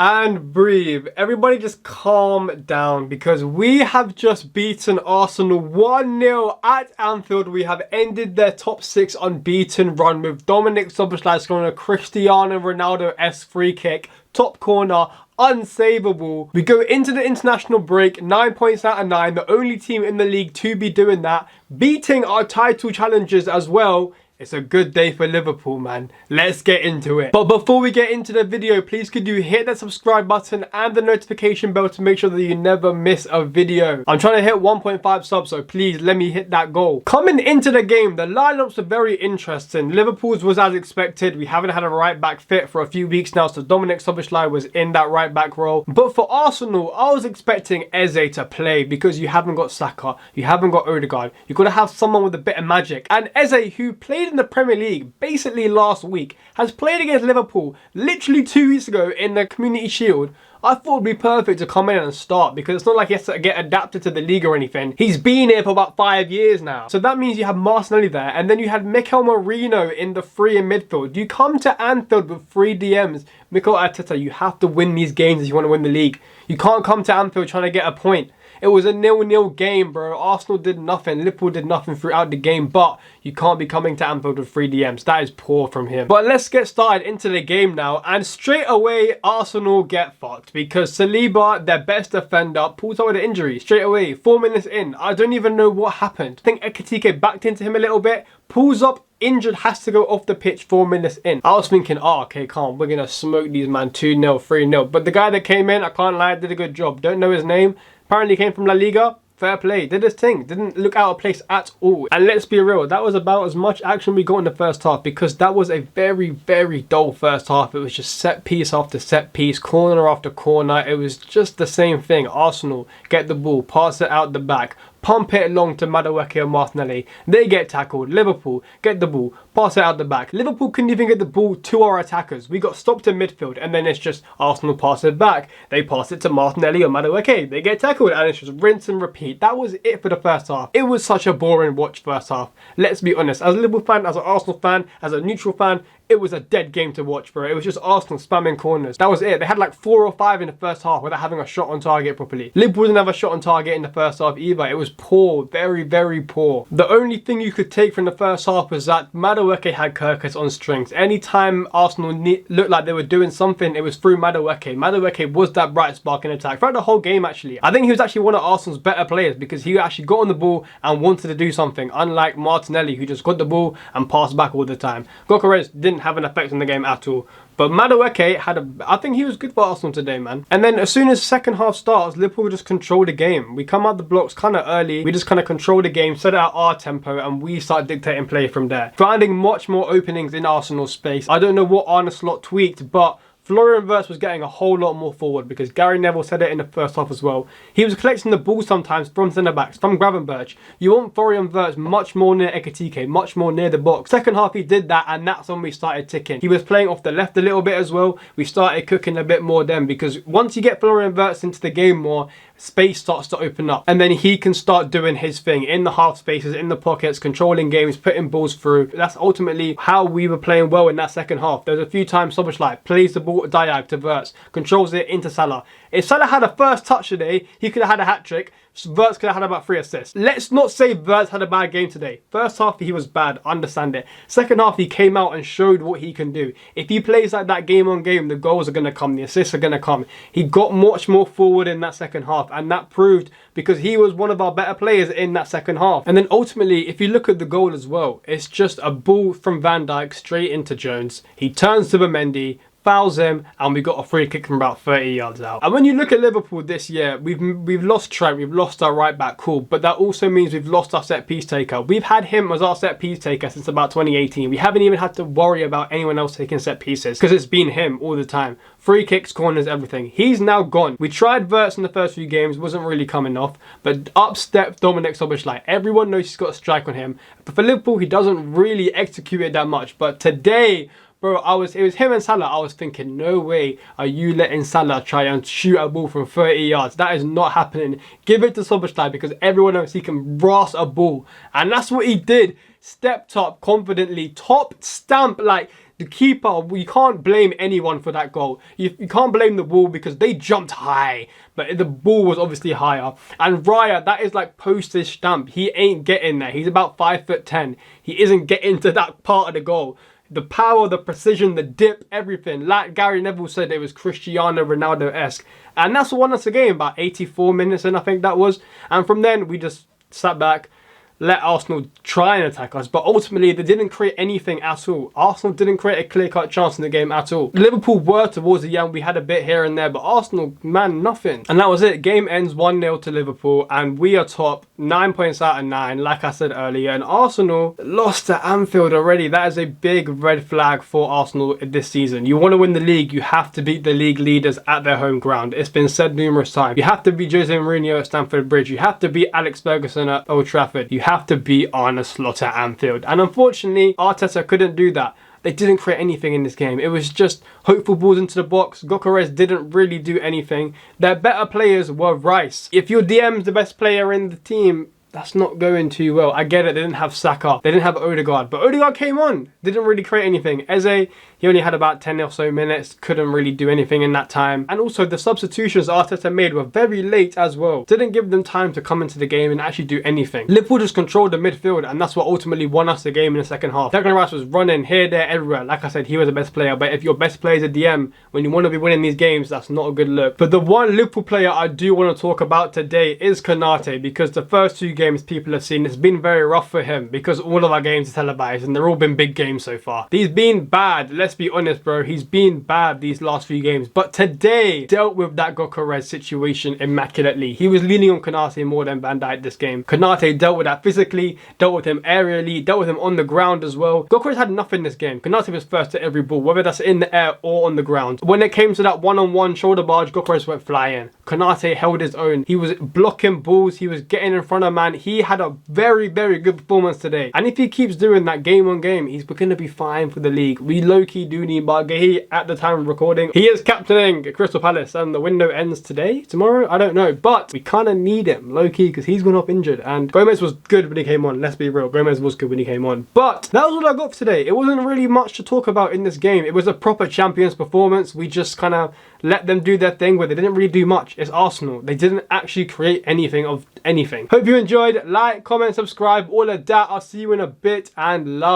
And breathe. Everybody just calm down because we have just beaten Arsenal 1-0 at Anfield. We have ended their top 6 unbeaten run with Dominik Szoboszlai scoring a Cristiano Ronaldo-esque free kick, top corner, unsavable. We go into the international break 9 points out of 9, the only team in the league to be doing that, beating our title challengers as well. It's a good day for Liverpool, man. Let's get into it. But before we get into the video, please could you hit that subscribe button and the notification bell to make sure that you never miss a video. I'm trying to hit 1.5 subs, so please let me hit that goal. Coming into the game, the lineups were very interesting. Liverpool's was as expected. We haven't had a right back fit for a few weeks now, so Dominik Szoboszlai was in that right back role. But for Arsenal, I was expecting Eze to play because you haven't got Saka, you haven't got Odegaard. You've got to have someone with a bit of magic. And Eze, who played in the Premier League basically last week, has played against Liverpool literally 2 weeks ago in the Community Shield. I thought it'd be perfect to come in and start because it's not like he has to get adapted to the league or anything. He's been here for about 5 years now. So that means you have Martinelli there, and then you had Mikel Merino in the free in midfield. You come to Anfield with 3 DMs. Mikel Arteta, you have to win these games if you want to win the league. You can't come to Anfield trying to get a point. It was a 0-0 game, bro. Arsenal did nothing. Liverpool did nothing throughout the game, but you can't be coming to Anfield with 3 DMs. That is poor from him. But let's get started into the game now. And straight away, Arsenal get fucked because Saliba, their best defender, pulls out with an injury straight away. 4 minutes in. I don't even know what happened. I think Ekitike backed into him a little bit. Pulls up, injured, has to go off the pitch 4 minutes in. I was thinking, oh, okay, calm. We're going to smoke these, man. 2-0, 3-0. But the guy that came in, I can't lie, did a good job. Don't know his name. Apparently came from La Liga. Fair play. Did his thing. Didn't look out of place at all. And let's be real, that was about as much action we got in the first half because that was a very, very dull first half. It was just set piece after set piece, corner after corner. It was just the same thing. Arsenal get the ball, pass it out the back, pump it along to Madueke and Martinelli. They get tackled. Liverpool get the ball, pass it out the back. Liverpool couldn't even get the ball to our attackers. We got stopped in midfield, and then it's just Arsenal pass it back. They pass it to Martinelli or Madueke. They get tackled, and it's just rinse and repeat. That was it for the first half. It was such a boring watch first half. Let's be honest. As a Liverpool fan, as an Arsenal fan, as a neutral fan, it was a dead game to watch, bro. It was just Arsenal spamming corners. That was it. They had like 4 or 5 in the first half without having a shot on target properly. Liverpool didn't have a shot on target in the first half either. It was poor. Very, very poor. The only thing you could take from the first half was that Madueke had Kirkus on strings. Anytime Arsenal looked like they were doing something, it was through Madueke. Madueke was that bright spark in attack throughout the whole game, actually. I think he was actually one of Arsenal's better players because he actually got on the ball and wanted to do something, unlike Martinelli, who just got the ball and passed back all the time. Gyökeres didn't have an effect on the game at all. But Madueke had I think he was good for Arsenal today, man. And then as soon as second half starts, Liverpool just control the game. We come out the blocks kind of early. We just kind of control the game, set out our tempo, and we start dictating play from there. Finding much more openings in Arsenal's space. I don't know what Arne Slot tweaked, but Florian Wirtz was getting a whole lot more forward because Gary Neville said it in the first half as well. He was collecting the ball sometimes from centre-backs, from Gravenberch. You want Florian Wirtz much more near Ekitike, much more near the box. Second half he did that, and that's when we started ticking. He was playing off the left a little bit as well. We started cooking a bit more then because once you get Florian Wirtz into the game more, space starts to open up, and then he can start doing his thing in the half spaces, in the pockets, controlling games, putting balls through. That's ultimately how we were playing well in that second half. There's a few times Szoboszlai plays the ball diag to Wirtz, controls it into Salah. If Salah had a first touch today, he could have had a hat-trick. Wirtz could have had about 3 assists. Let's not say Wirtz had a bad game today. First half he was bad, understand it. Second half he came out and showed what he can do. If he plays like that game on game, the goals are going to come, the assists are going to come. He got much more forward in that second half, and that proved because he was one of our better players in that second half. And then ultimately, if you look at the goal as well, it's just a ball from Van Dijk straight into Jones. He turns to Mendy, fouls him, and we got a free kick from about 30 yards out. And when you look at Liverpool this year, we've lost Trent, we've lost our right back, cool, but that also means we've lost our set piece taker. We've had him as our set piece taker since about 2018. We haven't even had to worry about anyone else taking set pieces because it's been him all the time. Free kicks, corners, everything. He's now gone. We tried Wirtz in the first few games, wasn't really coming off, but up stepped Dominik Szoboszlai. Everyone knows he's got a strike on him, but for Liverpool he doesn't really execute it that much. But today, bro, it was him and Salah. I was thinking, no way are you letting Salah try and shoot a ball from 30 yards. That is not happening. Give it to Szoboszlai because everyone knows he can brass a ball. And that's what he did. Stepped up confidently, top stamp, like The keeper, you can't blame anyone for that goal. You can't blame the ball because they jumped high, but the ball was obviously higher. And Raya, that is like postage stamp. He ain't getting there. He's about 5'10". He isn't getting to that part of the goal. The power, the precision, the dip, everything. Like Gary Neville said, it was Cristiano Ronaldo-esque. And that's what won us the game, about 84 minutes in, I think that was. And from then, we just sat back, let Arsenal try and attack us, but ultimately they didn't create anything at all. Arsenal didn't create a clear-cut chance in the game at all. Liverpool were towards the end, we had a bit here and there, but Arsenal, man, nothing. And that was it. Game ends 1-0 to Liverpool, and we are top, 9 points out of 9, like I said earlier, and Arsenal lost at Anfield already. That is a big red flag for Arsenal this season. You want to win the league, you have to beat the league leaders at their home ground. It's been said numerous times. You have to beat Jose Mourinho at Stamford Bridge. You have to beat Alex Ferguson at Old Trafford. You have to beat Arne Slot at Anfield. And unfortunately, Arteta couldn't do that. They didn't create anything in this game. It was just hopeful balls into the box. Gyökeres didn't really do anything. Their better players were Rice. If your DM's the best player in the team, that's not going too well. I get it, they didn't have Saka, they didn't have Odegaard, but Odegaard came on, didn't really create anything. Eze, he only had about 10 or so minutes, couldn't really do anything in that time. And also the substitutions Arteta made were very late as well. Didn't give them time to come into the game and actually do anything. Liverpool just controlled the midfield, and that's what ultimately won us the game in the second half. Declan Rice was running here, there, everywhere. Like I said, he was the best player, but if your best player is a DM, when you want to be winning these games, that's not a good look. But the one Liverpool player I do want to talk about today is Konate, because the first 2 games people have seen, it's been very rough for him because all of our games are televised and they're all been big games so far. He's been bad, let's be honest, bro. He's been bad these last few games, but today dealt with that Gyökeres situation immaculately. He was leaning on Konate more than Van Dijk this game. Konate dealt with that physically, dealt with him aerially, dealt with him on the ground as well. Gyökeres had nothing this game. Konate was first to every ball, whether that's in the air or on the ground. When it came to that one-on-one shoulder barge, Gyökeres went flying. Konate held his own. He was blocking balls, he was getting in front of man. He had a very, very good performance today. And if he keeps doing that game on game, he's going to be fine for the league. We low-key do need Bargahi at the time of recording. He is captaining Crystal Palace and the window ends today, tomorrow, I don't know. But we kind of need him, low-key, because he's gone off injured. And Gomez was good when he came on, let's be real. Gomez was good when he came on. But that was all I got for today. It wasn't really much to talk about in this game. It was a proper Champions performance. We just kind of let them do their thing where they didn't really do much. It's Arsenal. They didn't actually create anything of anything. Hope you enjoyed. Like, comment, subscribe, all of that. I'll see you in a bit, and love.